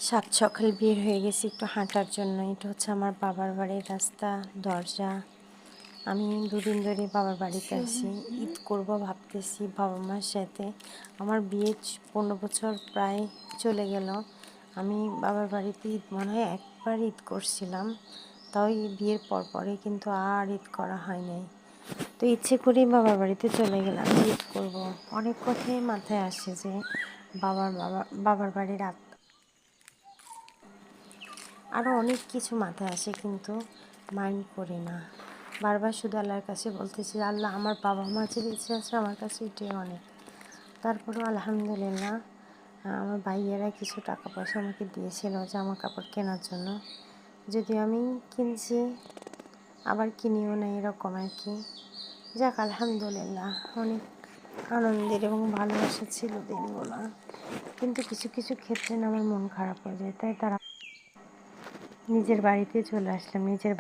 সাত সকাল বের হয়ে গেছি একটু হাঁটার জন্য। এটা হচ্ছে আমার বাবার বাড়ির রাস্তা, দরজা। আমি দুদিন ধরে বাবার বাড়িতে আছি। ঈদ করব ভাবতেছি বাবা মার সাথে। আমার বিয়ে 15 বছর প্রায় চলে গেল। আমি বাবার বাড়িতে ঈদ মনে হয় একবার ঈদ করছিলাম, তাও এই বিয়ের পরে কিন্তু আর ঈদ করা হয় নাই। তো ইচ্ছে করেই বাবার বাড়িতে চলে গেলাম ঈদ করব। অনেক কথাই মাথায় আসে যে বাবার বাড়ির আরও অনেক কিছু মাথায় আসে, কিন্তু মাইন্ড করি না। বারবার শুধু আল্লাহর কাছে বলতেছি, আল্লাহ আমার বাবা মা যে বেঁচে আছে আমার কাছে এটাই অনেক। তারপরেও আলহামদুলিল্লাহ আমার ভাইয়েরা কিছু টাকা পয়সা আমাকে দিয়েছিল জামা কাপড় কেনার জন্য। যদিও আমি কিনছি আবার কিনিও না, এরকম আর কি। যাক আলহামদুলিল্লাহ, অনেক আনন্দের এবং ভালোবাসা ছিল দিনগুলো। কিন্তু কিছু কিছু ক্ষেত্রে না আমার মন খারাপ হয়ে যায়, তাই তারা নিজের বাড়িতে চলে আসলাম। নিজের